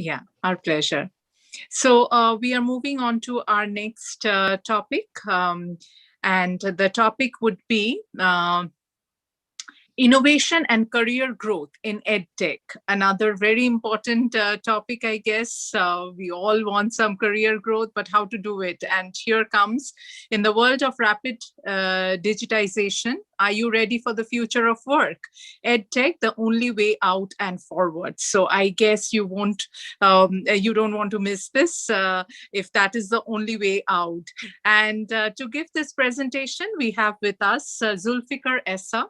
Yeah, our pleasure. So we are moving on to our next topic. And the topic would be innovation and career growth in edtech. Another very important topic, I guess. We all want some career growth, but how to do it? And here comes, in the world of rapid digitization, are you ready for the future of work? Edtech, the only way out and forward. So I guess you don't want to miss this if that is the only way out. And to give this presentation, we have with us Zulfiqar Essa.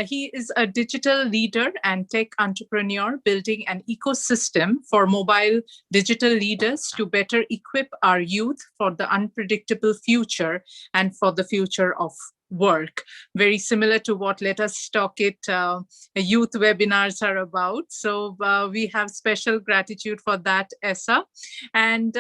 He is a digital leader and tech entrepreneur building an ecosystem for mobile digital leaders to better equip our youth for the unpredictable future and for the future of work. Very similar to what Let Us Talk It youth webinars are about. So we have special gratitude for that, Essa. And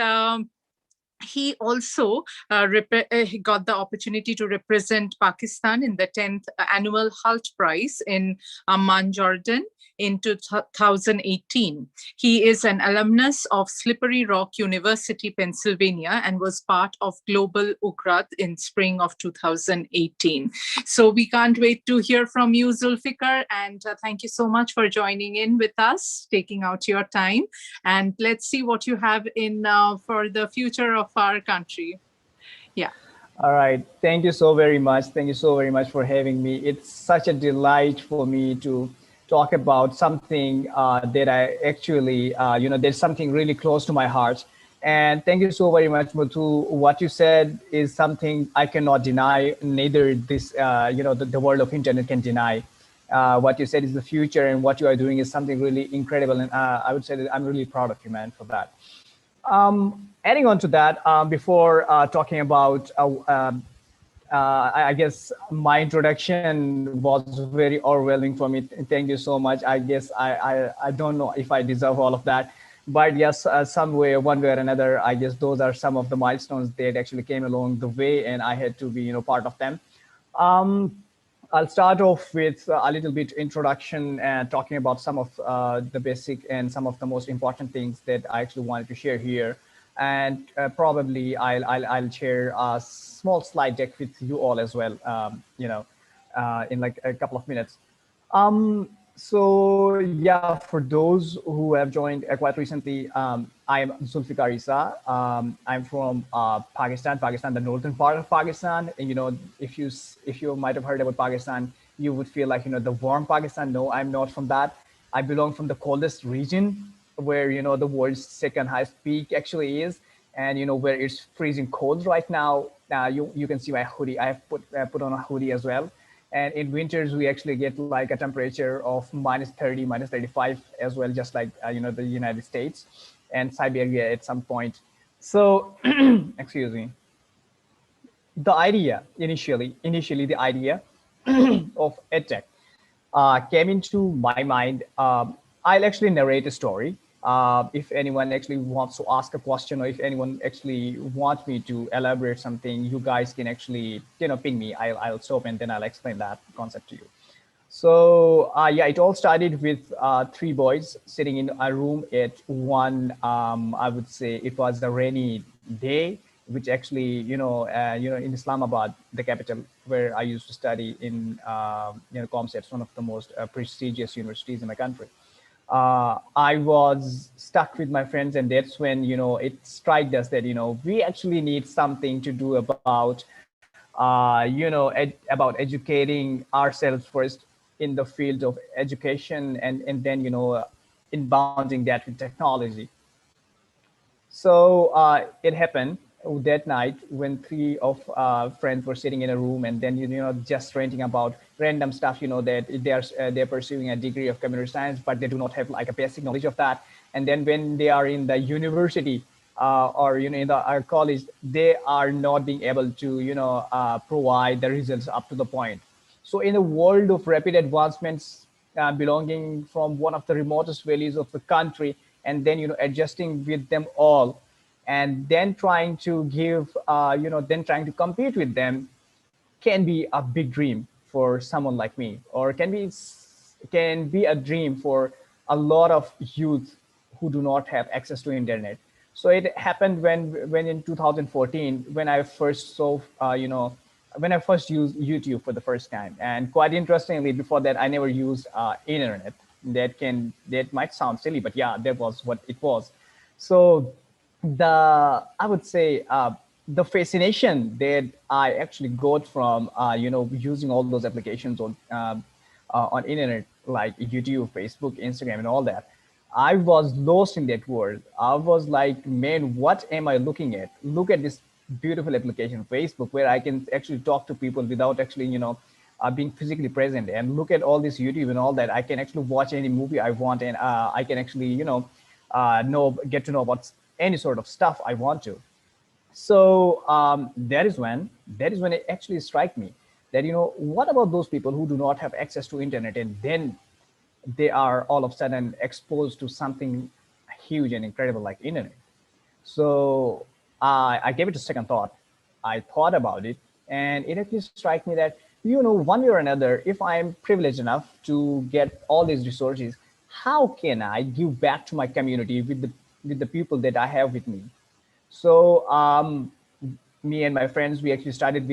he also he got the opportunity to represent Pakistan in the 10th annual Halt Prize in Amman, Jordan in 2018. He is an alumnus of Slippery Rock University, Pennsylvania, and was part of Global Ukrat in spring of 2018. So we can't wait to hear from you, Zulfiqar, and thank you so much for joining in with us, taking out your time, and let's see what you have in for the future of our country. Yeah. All right. Thank you so very much. Thank you so very much for having me. It's such a delight for me to talk about something that I actually, there's something really close to my heart. And thank you so very much, Muthu. What you said is something I cannot deny. Neither this, the world of internet can deny. What you said is the future, and what you are doing is something really incredible. And I would say that I'm really proud of you, man, for that. Adding on to that, before talking about, I guess my introduction was very overwhelming for me. Thank you so much. I guess I don't know if I deserve all of that, but yes, some way, one way or another, I guess those are some of the milestones that actually came along the way, and I had to be, part of them. I'll start off with a little bit introduction and talking about some of the basic and some of the most important things that I actually wanted to share here. And probably I'll share a small slide deck with you all as well, in like a couple of minutes. So yeah, for those who have joined quite recently, I'm Zulfiqar Essa. I'm from Pakistan, the northern part of Pakistan. And if you might have heard about Pakistan, you would feel like the warm Pakistan. No, I'm not from that. I belong from the coldest region, where the world's second highest peak actually is, and where it's freezing cold right now. You can see my hoodie. I have put on a hoodie as well. And in winters, we actually get like a temperature of -30, -35 as well, just like, the United States and Siberia at some point. So, excuse me. The idea initially the idea of EdTech came into my mind. I'll actually narrate a story. If anyone actually wants to ask a question, or if anyone actually wants me to elaborate something, you guys can actually, ping me. I'll stop and then I'll explain that concept to you. So yeah, it all started with three boys sitting in a room at one, I would say it was a rainy day, which actually, in Islamabad, the capital where I used to study in, ComSets, one of the most prestigious universities in my country. I was stuck with my friends, and that's when, it struck us that, we actually need something to do about, about educating ourselves first in the field of education, and then, inbounding that with technology. So it happened that night when three of friends were sitting in a room, and then just ranting about random stuff. That they're pursuing a degree of computer science, but they do not have like a basic knowledge of that. And then when they are in the university or in our college, they are not being able to provide the results up to the point. So in a world of rapid advancements, belonging from one of the remotest valleys of the country, and then adjusting with them all, and then trying to give then trying to compete with them, can be a big dream for someone like me, or can be a dream for a lot of youth who do not have access to internet. So it happened when in 2014, when I first saw, when I first used YouTube for the first time. And quite interestingly, before that, I never used internet. That might sound silly, but yeah, that was what it was. So I would say the fascination that I actually got from using all those applications on internet like YouTube, Facebook, Instagram, and all that. I was lost in that world. I was like, man, what am I looking at? Look at this beautiful application, Facebook, where I can actually talk to people without actually, being physically present. And look at all this YouTube and all that. I can actually watch any movie I want, and I can actually, get to know about any sort of stuff I want to. So that is when it actually struck me that, what about those people who do not have access to internet, and then they are all of a sudden exposed to something huge and incredible like internet. So I gave it a second thought. I thought about it, and it actually struck me that, one way or another, if I'm privileged enough to get all these resources, how can I give back to my community with the people that I have with me? So me and my friends, we actually started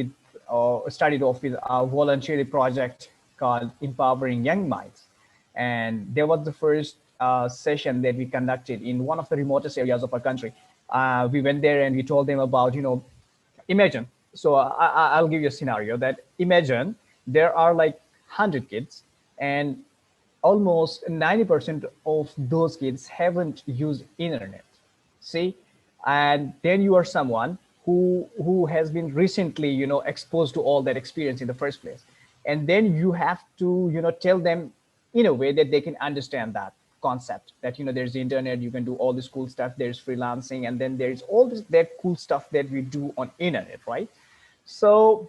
off with a voluntary project called Empowering Young Minds, and there was the first session that we conducted in one of the remotest areas of our country. We went there and we told them about, imagine. So I'll give you a scenario that imagine there are like 100 kids, and almost 90% of those kids haven't used internet. See, and then you are someone who has been recently, exposed to all that experience in the first place, and then you have to, tell them in a way that they can understand that concept, that, there's the internet, you can do all this cool stuff, there's freelancing, and then there's all this that cool stuff that we do on internet, right? So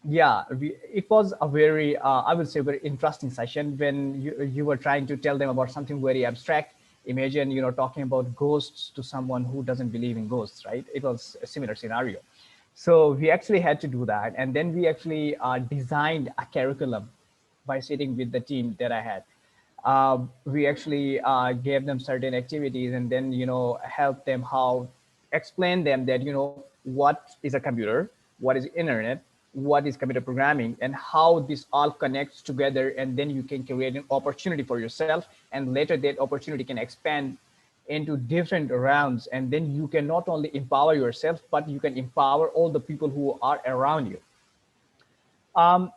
yeah, it was a very, I would say, very interesting session when you were trying to tell them about something very abstract. Imagine, talking about ghosts to someone who doesn't believe in ghosts, right? It was a similar scenario. So we actually had to do that, and then we actually designed a curriculum by sitting with the team that I had. We actually gave them certain activities, and then, help them how explain them that, what is a computer, what is internet, what is computer programming, and how this all connects together, and then you can create an opportunity for yourself, and later that opportunity can expand into different rounds, and then you can not only empower yourself, but you can empower all the people who are around you. um,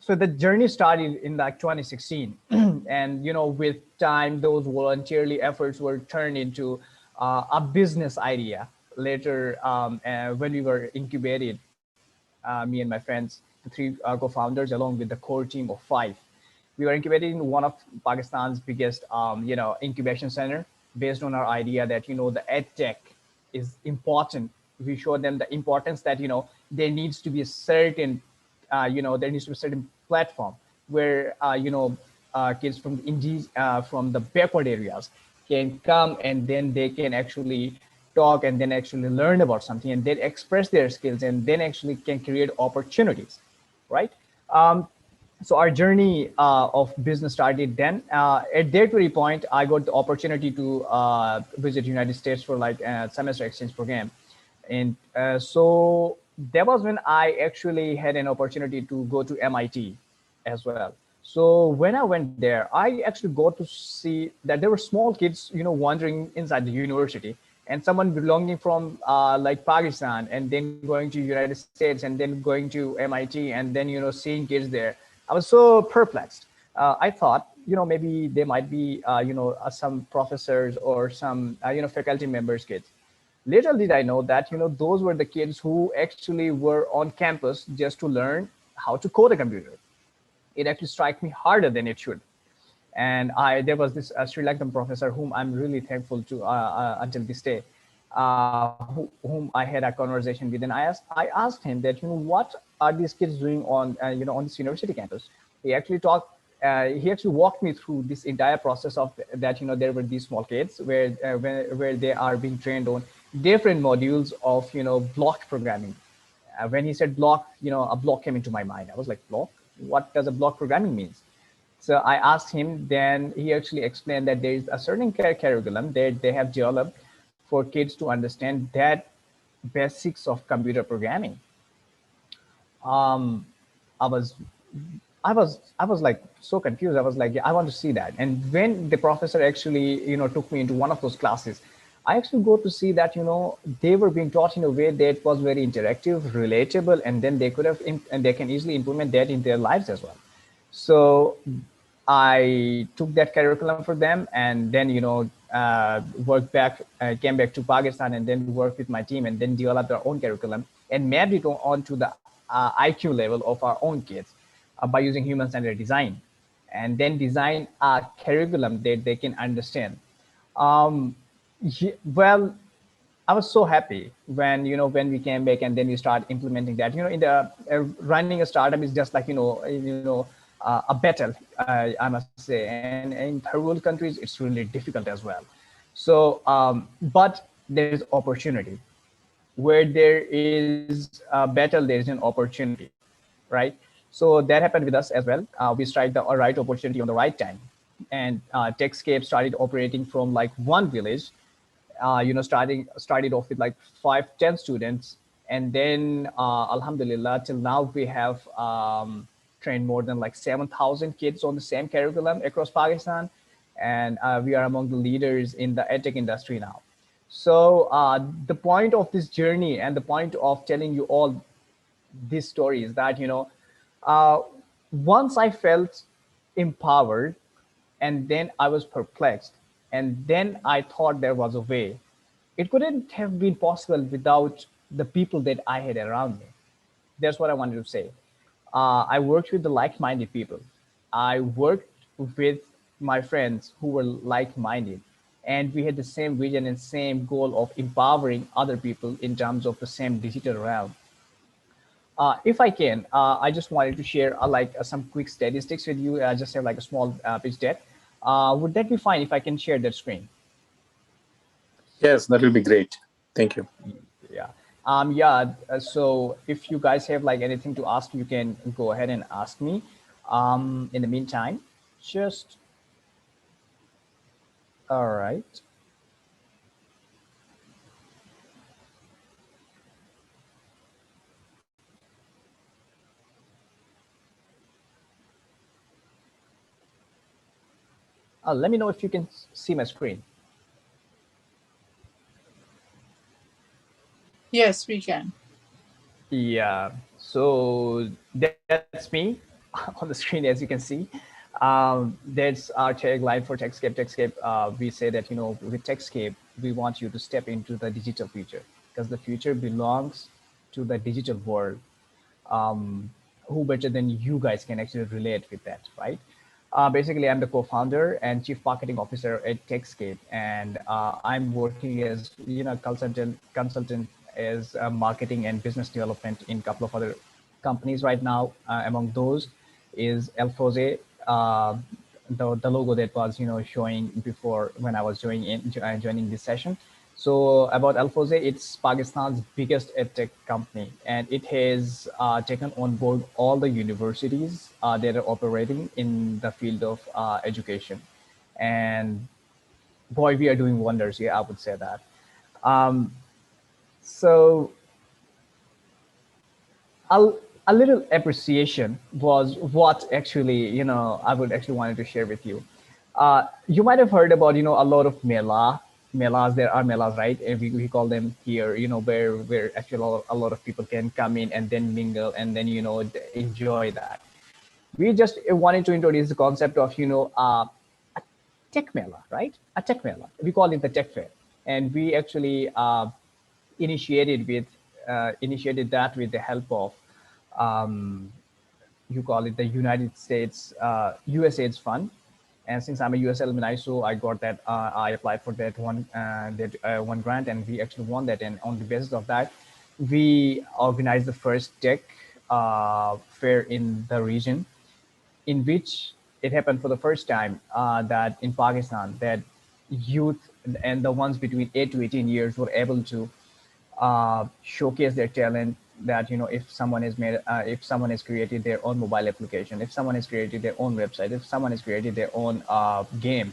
so the journey started in like 2016, and, with time, those voluntarily efforts were turned into a business idea later, when we were incubated, me and my friends, the three co-founders, along with the core team of 5. We were incubated in one of Pakistan's biggest, incubation center, based on our idea that, the Edtech is important. We showed them the importance that, there needs to be a certain, there needs to be a certain platform where, kids from from the backward areas can come, and then they can actually talk, and then actually learn about something, and then express their skills, and then actually can create opportunities, right? Um, so our journey of business started then. At that very point, I got the opportunity to visit United States for like a semester exchange program, and so that was when I actually had an opportunity to go to MIT as well. So when I went there, I actually got to see that there were small kids, wandering inside the university, and someone belonging from like Pakistan, and then going to United States, and then going to MIT, and then, seeing kids there. I was so perplexed. I thought, maybe they might be, some professors or some, faculty members' kids. Little did I know that, those were the kids who actually were on campus just to learn how to code a computer. It actually struck me harder than it should. And there was this Sri Lankan professor whom I'm really thankful to until this day, whom I had a conversation with, and I asked him that, what are these kids doing on on this university campus? He actually walked me through this entire process of that. There were these small kids where they are being trained on different modules of block programming. When he said block, a block came into my mind. I was like, block? What does a block programming mean? So I asked him, then he actually explained that there is a certain curriculum that they have developed for kids to understand that basics of computer programming. um, I was I was like so confused. I was like, yeah, I want to see that. And when the professor actually, took me into one of those classes, I actually got to see that, they were being taught in a way that was very interactive, relatable, and then they could have, and they can easily implement that in their lives as well. So I took that curriculum for them, and then worked back, came back to Pakistan, and then worked with my team, and then developed our own curriculum and mapped it onto the IQ level of our own kids by using human-centered design, and then design a curriculum that they can understand. Um, well, I was so happy when when we came back and then we start implementing that. In the running a startup is just like a battle, I must say, and in third world countries it's really difficult as well. So, but there is opportunity where there is a battle. There is an opportunity, right? So that happened with us as well. We strike the right opportunity on the right time, and Techscape started operating from like one village, started off with like 5-10 students, and then alhamdulillah till now we have trained more than like 7,000 kids on the same curriculum across Pakistan, and we are among the leaders in the edtech industry now. So the point of this journey and the point of telling you all this story is that uh, once I felt empowered, and then I was perplexed, and then I thought there was a way. It couldn't have been possible without the people that I had around me. That's what I wanted to say. I worked with the like-minded people. I worked with my friends who were like-minded, and we had the same vision and same goal of empowering other people in terms of the same digital realm. If I can, I just wanted to share some quick statistics with you. I just have like a small pitch deck. Would that be fine if I can share that screen? Yes, that will be great. Thank you. Yeah. Yeah. So if you guys have like anything to ask, you can go ahead and ask me. In the meantime, just all right. Let me know if you can see my screen. Yes, we can. Yeah. So that's me on the screen, as you can see. That's our tagline for Techscape. Techscape, we say that, with Techscape, we want you to step into the digital future because the future belongs to the digital world. Who better than you guys can actually relate with that, right? Basically, I'm the co-founder and chief marketing officer at Techscape, and I'm working as consultant as marketing and business development in a couple of other companies right now. Among those is Alphose, uh, the logo that was showing before when I was joining this session. So about Alphose, it's Pakistan's biggest edtech company, and it has taken on board all the universities that are operating in the field of education. And boy, we are doing wonders here. I would say that. Um, so a, a little appreciation was what actually I would actually wanted to share with you. You might have heard about a lot of melas. There are melas, right? And we call them here, where actually a lot of people can come in and then mingle and then enjoy that. We just wanted to introduce the concept of a tech mela, right? A tech mela. We call it the tech fair, and we actually initiated with initiated that with the help of um, you call it the United States USAID's fund. And since I'm a US alumni, so I got that. I applied for that one grant, and we actually won that. And on the basis of that, we organized the first tech fair in the region, in which it happened for the first time that in Pakistan that youth and the ones between 8 to 18 years were able to showcase their talent, that, you know, if someone has made, if someone has created their own mobile application, if someone has created their own website, if someone has created their own game,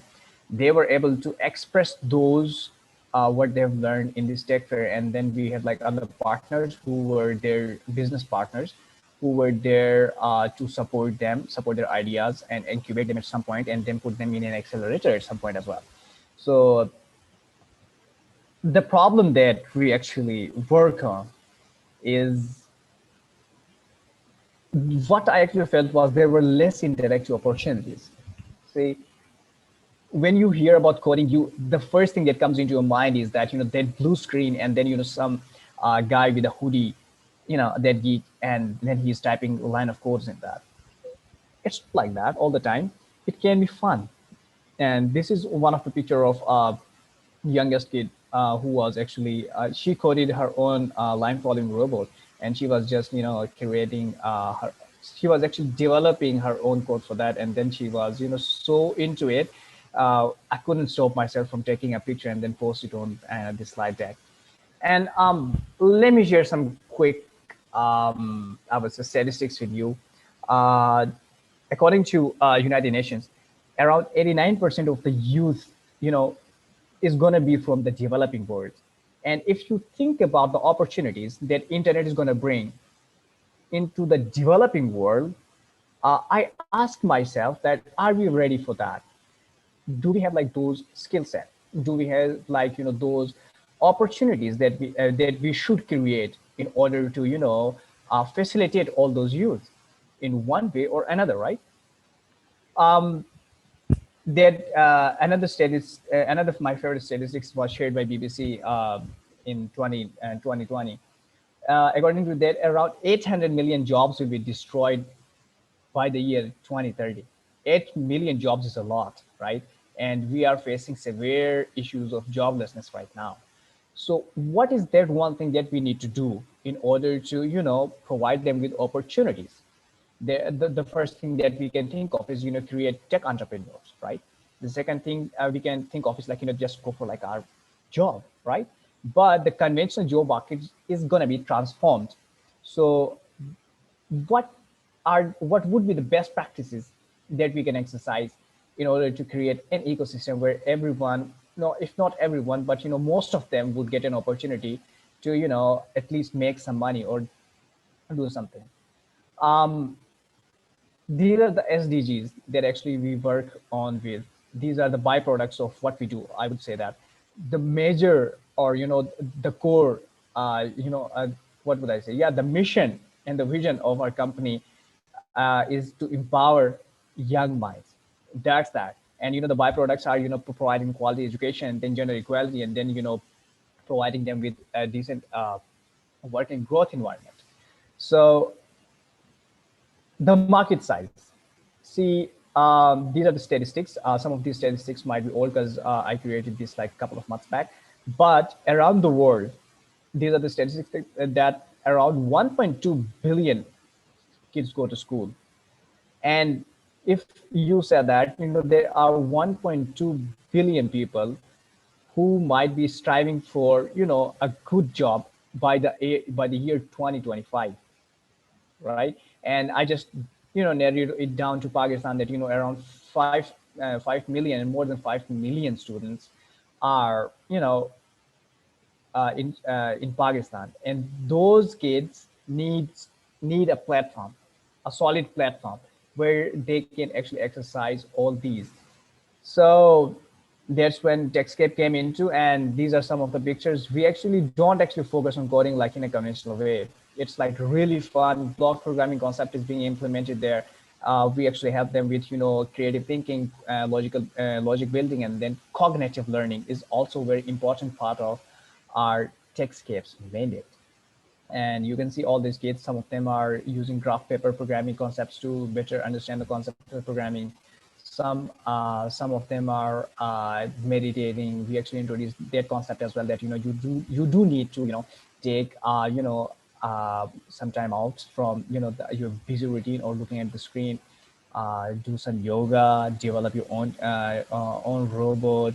they were able to express those what they've learned in this tech fair. And then we had like other partners who were their business partners, who were there to support them, support their ideas, and incubate them at some point, and then put them in an accelerator at some point as well. So the problem that we actually work on is, what I actually felt was there were less intellectual opportunities. See, when you hear about coding, you, the first thing that comes into your mind is that, you know, that blue screen, and then, you know, some guy with a hoodie, you know, that geek, and then he's typing a line of codes in that. It's like that all the time. It can be fun. And this is one of the picture of youngest kid who was actually she coded her own line following robot, and she was just, you know, creating her, she was actually developing her own code for that. And then she was, you know, so into it, I couldn't stop myself from taking a picture and then post it on the slide deck. And let me share some quick I would say statistics with you. uh, According to United Nations, around 89% of the youth, you know, is going to be from the developing world. And if you think about the opportunities that internet is going to bring into the developing world, I ask myself that, are we ready for that? Do we have like those skill set? Do we have like, you know, those opportunities that we should create in order to, you know, facilitate all those youth in one way or another, right? That another status, another of my favorite statistics was shared by BBC in 2020. According to that, around 800 million jobs will be destroyed by the year 2030. 8 million jobs is a lot, right? And we are facing severe issues of joblessness right now. So what is that one thing that we need to do in order to, you know, provide them with opportunities? The first thing that we can think of is, you know, create tech entrepreneurs, right? The second thing we can think of is like, you know, just go for like our job, right? But the conventional job market is going to be transformed. So what what would be the best practices that we can exercise in order to create an ecosystem where everyone, no, if not everyone, but, you know, most of them would get an opportunity to, you know, at least make some money or do something. um, these are the SDGs that actually we work on with. These are the byproducts of what we do. I would say that the major, or, you know, the core, you know, what would I say? Yeah, the mission and the vision of our company is to empower young minds. That's that. And, you know, the byproducts are, you know, providing quality education, then gender equality, and then, you know, providing them with a decent working growth environment. So the market size. See, these are the statistics. Some of these statistics might be old because I created this like a couple of months back. But around the world, these are the statistics that around 1.2 billion kids go to school. And if you said that, you know, there are 1.2 billion people who might be striving for, you know, a good job by the year 2025, right? And I just, you know, narrowed it down to Pakistan that, you know, around 5 million and more than 5 million students are, you know, in Pakistan, and those kids need a platform, a solid platform where they can actually exercise all these. So that's when Techscape came into, and these are some of the pictures. We actually don't actually focus on coding like in a conventional way. It's like really fun. Block programming concept is being implemented there. We actually help them with, you know, creative thinking, logic building, and then cognitive learning is also a very important part of our Techscape's mandate. And you can see all these kids, some of them are using graph paper programming concepts to better understand the concept of programming. Some of them are meditating. We actually introduced that concept as well, that, you know, you do need to, you know, take you know, some time out from, you know, your busy routine or looking at the screen. Do some yoga, develop your own robot,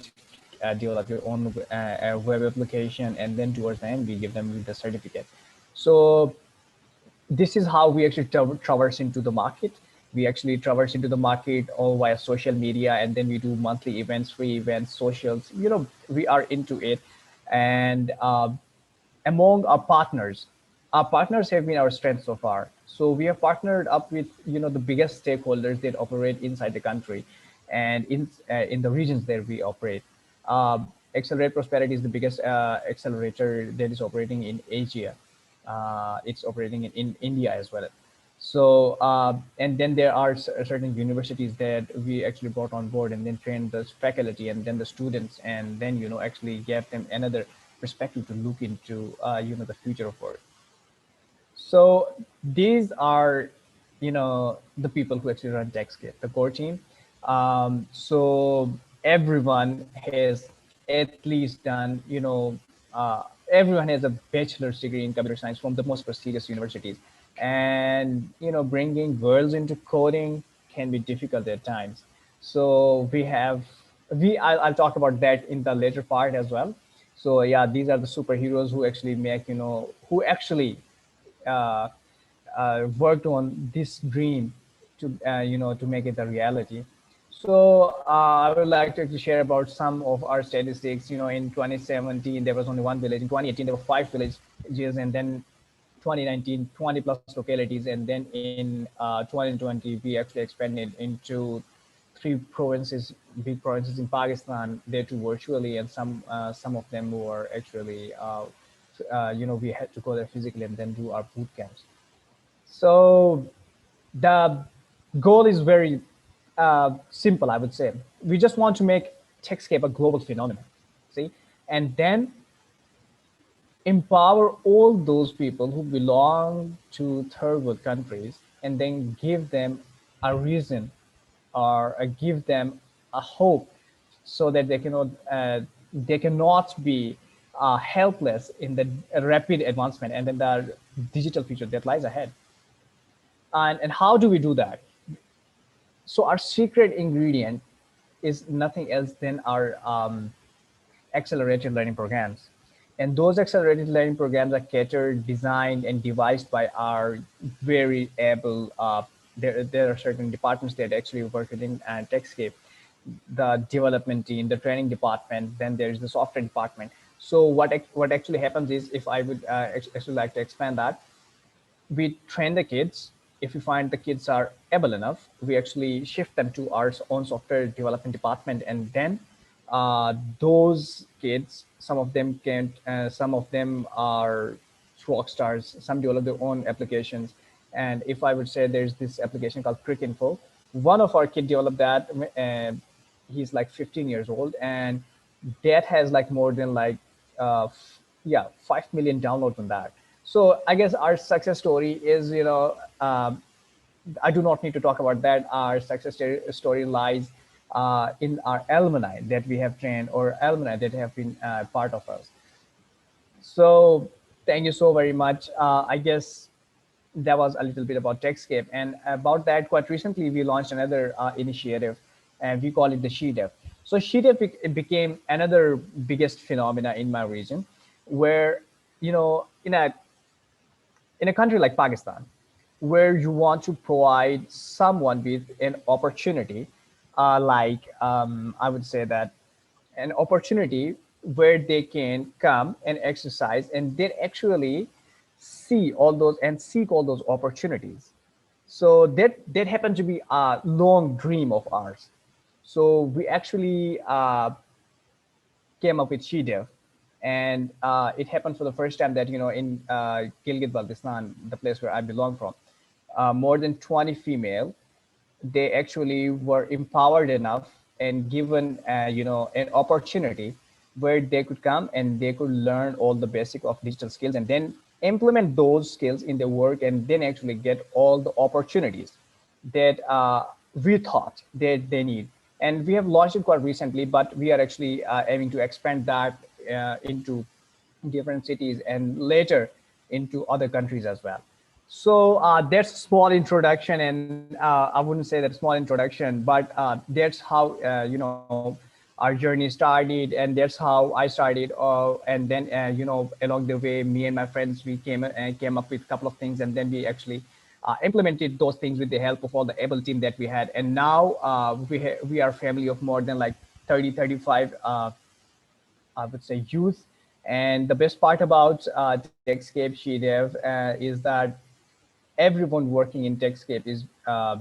develop your own web application, and then towards the end we give them the certificate. So this is how we actually traverse into the market. We actually traverse into the market all via social media, and then we do monthly events, free events, socials. We are into it. And among our partners have been our strength so far. So we have partnered up with the biggest stakeholders that operate inside the country and in the regions that we operate. Accelerate Prosperity is the biggest accelerator that is operating in Asia. It's operating in India as well. So and then there are certain universities that we actually brought on board and then trained the faculty and then the students, and then actually gave them another perspective to look into the future of work. So these are, the people who actually run TechScape, the core team. So everyone has at least done, everyone has a bachelor's degree in computer science from the most prestigious universities. And, bringing girls into coding can be difficult at times. So I'll talk about that in the later part as well. So yeah, these are the superheroes who actually make, who actually uh, worked on this dream to to make it a reality. So I would like to actually share about some of our statistics. In 2017 there was only one village. In 2018 there were 5 villages, and then 2019 20 plus localities, and then in 2020 we actually expanded into 3 provinces, big provinces in Pakistan. They too virtually, and some of them were actually we had to go there physically and then do our boot camps. So the goal is very simple, I would say. We just want to make TechScape a global phenomenon, see, and then empower all those people who belong to third world countries, and then give them a reason, or give them a hope, so that they cannot be helpless in the rapid advancement and in the digital future that lies ahead. And how do we do that? So our secret ingredient is nothing else than our accelerated learning programs. And those accelerated learning programs are catered, designed, and devised by our very able. There are certain departments that actually work within TechScape, the development team, the training department. Then there's the software department. So what actually happens is, if I would actually like to expand that, we train the kids. If we find the kids are able enough, we actually shift them to our own software development department, and then those kids, some of them are rock stars, some develop their own applications. And if I would say, there's this application called Cricinfo. One of our kid developed that. He's like 15 years old, and that has like more than like yeah, 5 million downloads on that. So I guess our success story is, I do not need to talk about that. Our success story lies in our alumni that we have trained, or alumni that have been part of us. So thank you so very much. I guess that was a little bit about TechScape. And about that, quite recently, we launched another initiative, and we call it the SheDev. So SheDev it became another biggest phenomena in my region, where, in a country like Pakistan, where you want to provide someone with an opportunity, I would say that an opportunity where they can come and exercise and then actually see all those and seek all those opportunities. So that happened to be a long dream of ours. So we actually came up with SheDev, and it happened for the first time that, in Gilgit-Baltistan, the place where I belong from, more than 20 female, they actually were empowered enough and given an opportunity where they could come and they could learn all the basic of digital skills, and then implement those skills in their work, and then actually get all the opportunities that we thought that they need. And we have launched it quite recently, but we are actually aiming to expand that into different cities, and later into other countries as well. So that's a small introduction, and I wouldn't say that small introduction, but that's how our journey started, and that's how I started. And then along the way, me and my friends, we came up with a couple of things, and then we actually implemented those things with the help of all the able team that we had. And now we are a family of more than like 30, 35, I would say, youth. And the best part about TechScape SheDev is that everyone working in TechScape is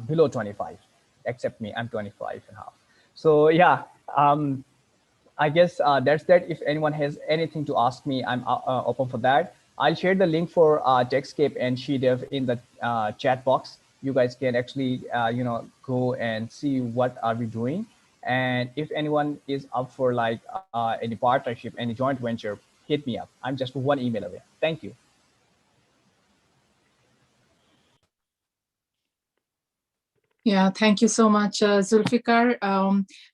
below 25, except me. I'm 25 and a half. So yeah, I guess that's that. If anyone has anything to ask me, I'm open for that. I'll share the link for TechScape and SheDev in the chat box. You guys can actually, go and see what are we doing. And if anyone is up for like any partnership, any joint venture, hit me up. I'm just one email away. Thank you. Yeah, thank you so much, Zulfiqar.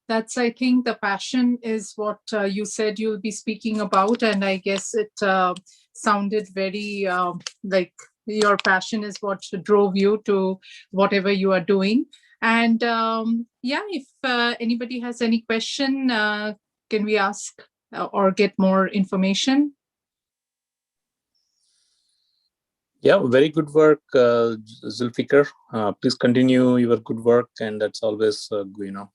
That's, I think, the passion is what you said you'll be speaking about. And I guess it sounded very like your passion is what drove you to whatever you are doing. And yeah, if anybody has any question, can we ask or get more information? Yeah, very good work, Zulfiqar. Please continue your good work, and that's always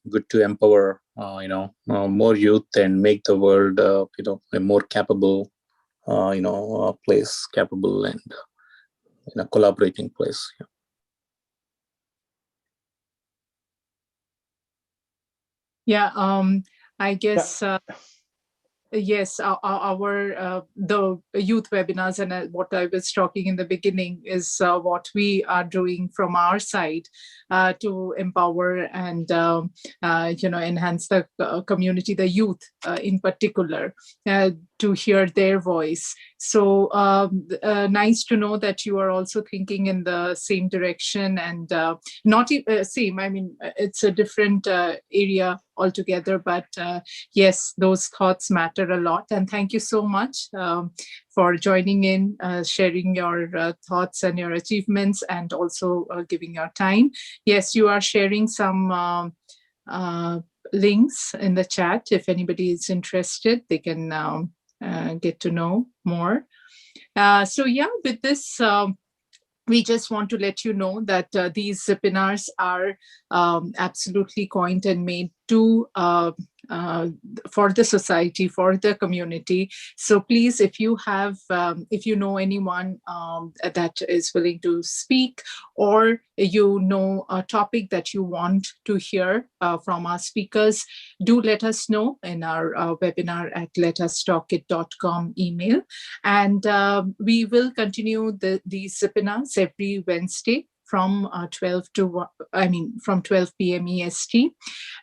good to empower more youth and make the world a more capable place, capable and collaborating place. Yeah, I guess. Yes, our the youth webinars and what I was talking in the beginning is what we are doing from our side to empower and enhance the community, the youth in particular, to hear their voice. So nice to know that you are also thinking in the same direction, and not same. I mean, it's a different area altogether, but yes, those thoughts matter a lot. And thank you so much for joining in, sharing your thoughts and your achievements, and also giving your time. Yes, you are sharing some links in the chat. If anybody is interested, they can get to know more. So yeah, with this, we just want to let you know that these webinars are absolutely coined and made to for the society, for the community. So please, if you have, if you know anyone that is willing to speak, or you know a topic that you want to hear from our speakers, do let us know in our webinar at letustalkit.com email. And we will continue these webinars every Wednesday from 12 p.m. EST.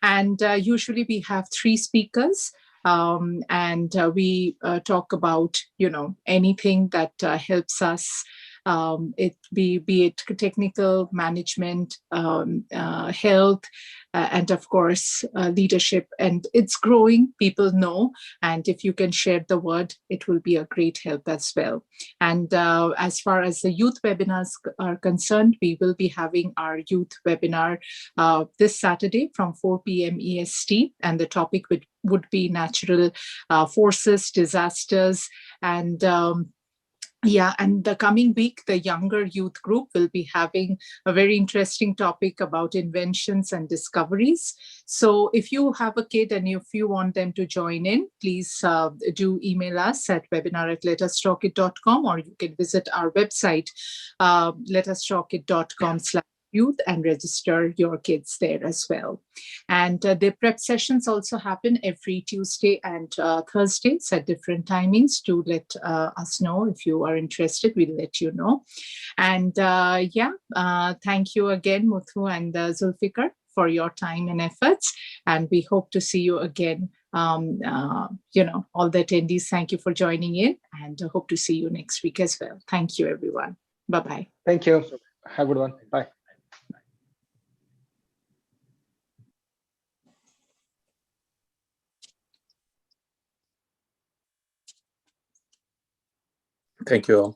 And usually we have 3 speakers. And we talk about, anything that helps us, be it technical, management, health, and of course, leadership. And it's growing, people know. And if you can share the word, it will be a great help as well. And as far as the youth webinars are concerned, we will be having our youth webinar this Saturday from 4 p.m. EST. And the topic would be natural forces, disasters, and yeah, and the coming week, the younger youth group will be having a very interesting topic about inventions and discoveries. So if you have a kid and if you want them to join in, please do email us at webinar@letustalkit.com, or you can visit our website, letustalkit.com/youth, and register your kids there as well. And the prep sessions also happen every Tuesday and Thursdays at different timings. To let us know if you are interested, we'll let you know. And thank you again, Muthu and Zulfiqar, for your time and efforts. And we hope to see you again. All the attendees, thank you for joining in, and hope to see you next week as well. Thank you, everyone. Bye-bye. Thank you. Have a good one. Bye. Thank you all.